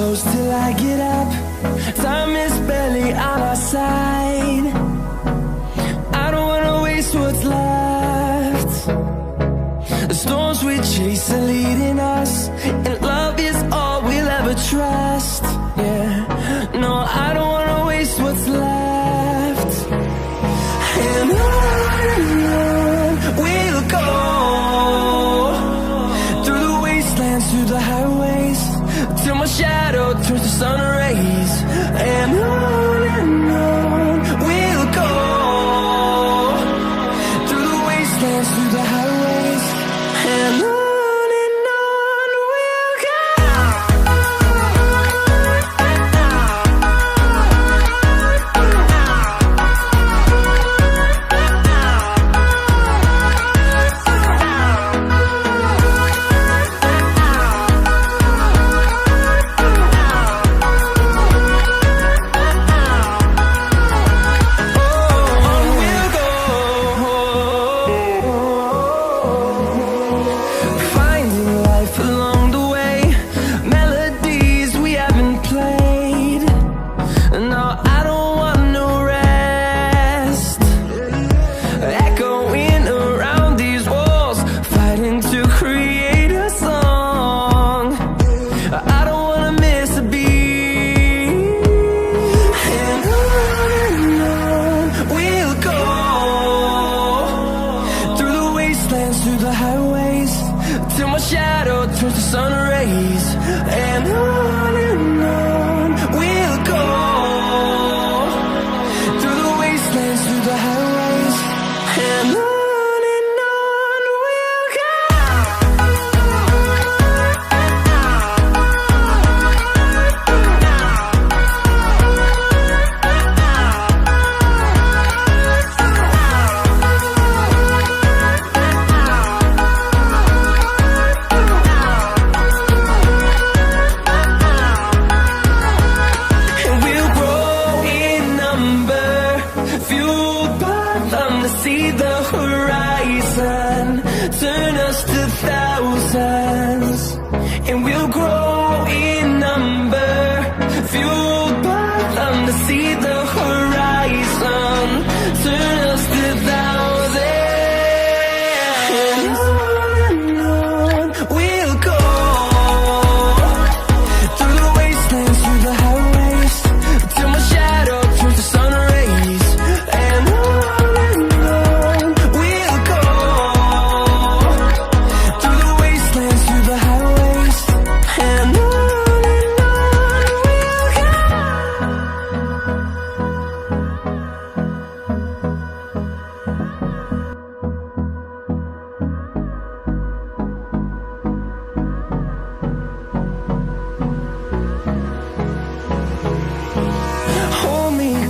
close till I get up. Time is barely on our side. I don't wanna waste what's left. The storms we chase are leading us, and love is all we'll ever trust. Yeah, no, I don't wanna waste what's left. And on we'll go, through the wastelands, through the highways, till my shadow turns to sun rays. And on we'll go, through the wastelands, through the highways, and on.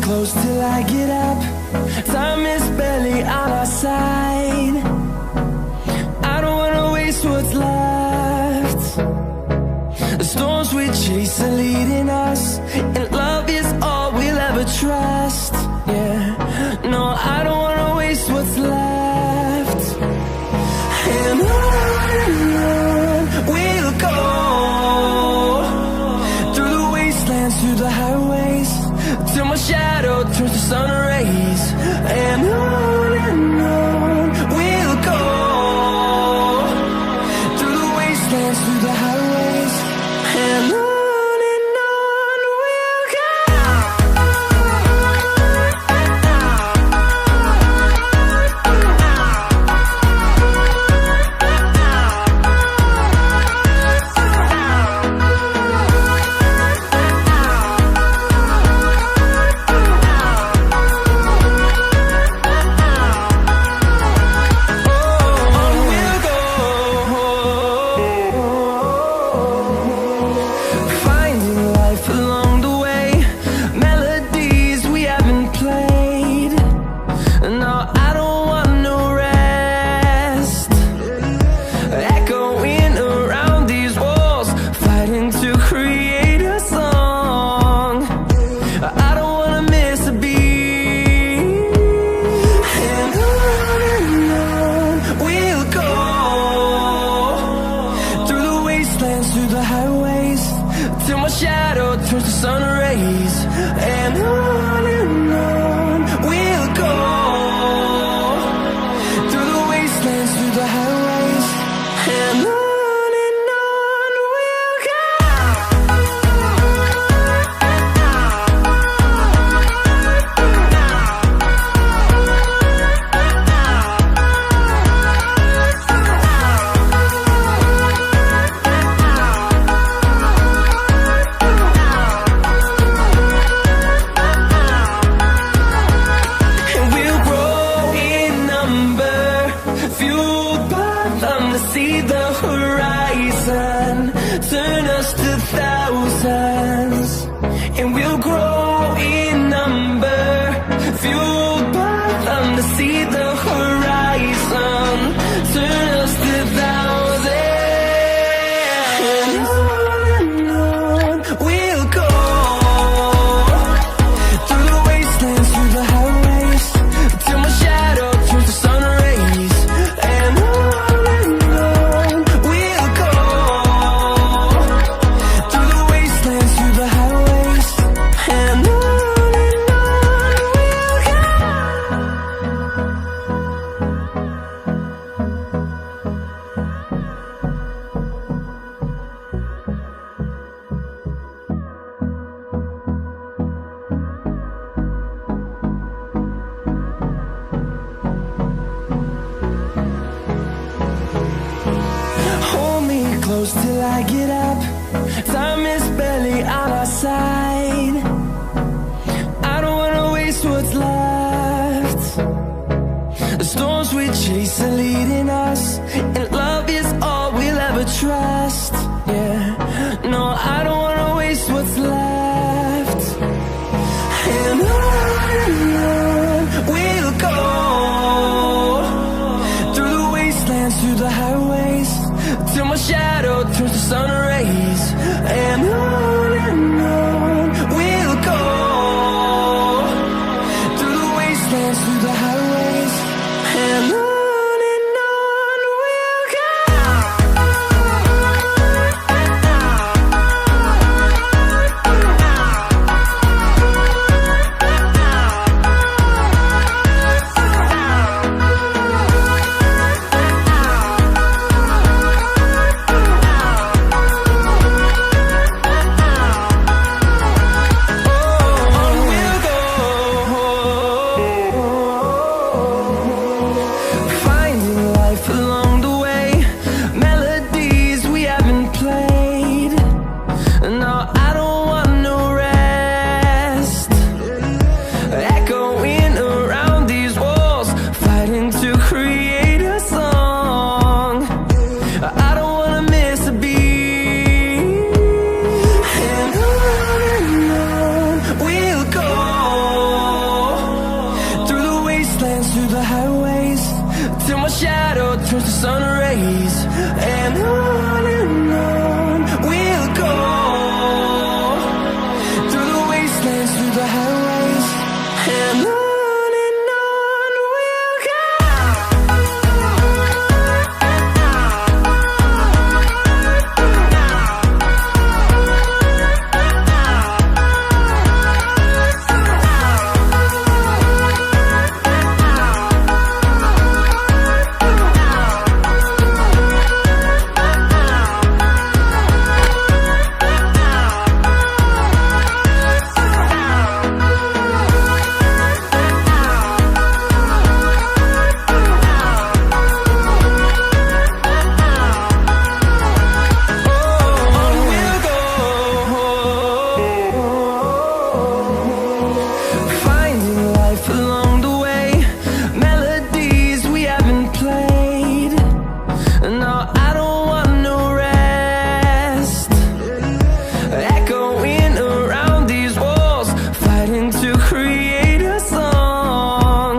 Close till I get up. Time is barely on our side. I don't wanna waste what's left. The storms we chase are leading us, and love is all we'll ever trust. Yeah, no, I don't wanna waste what's left. And on we'll go, through the wastelands, through the highways, till my shadow turns to sun rays. And on we'll go, through the wastelands, through the highways, and on we'll go. see the horizon, turn us to thousands, and we'll grow in number, fueled by them to see the horizon, turn us to thousands, and on we'll go, through the wastelands, through the highways, till my shadow turns to sun rays, and on we'll go, through the wastelands, through the highways, and on we'll go. Hold me close till I get up. Time is barely on our side. I don't wanna waste what's left. The storms we chase are leading us, and love is all we'll ever trust. Yeah, no, I don't wanna waste what's left. And on we'll go, through the wastelands, through the highways, till my shadow turns to sun rays, and on we'll go, through the wastelands, through the highways, and on we'll go. Finding life along the way, melodies we haven't played. No, I don't want no rest. Echoing around these walls, fighting to create a song. I don't wanna miss a beat. And on we'll go, through the wastelands, through the highways, till my shadow turns to sun rays, and on we'll go, through the wastelands, through the highways, and on we'll go. Finding life along the way, melodies we haven't played. No, I don't want no rest. Echoing around these walls, fighting to create a song.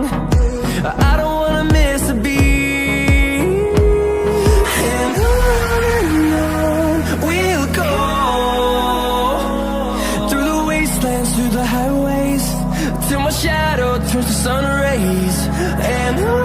I don't wanna miss a beat. And on we'll go, through the wastelands, through the highways, till my shadow turns to sun rays, and on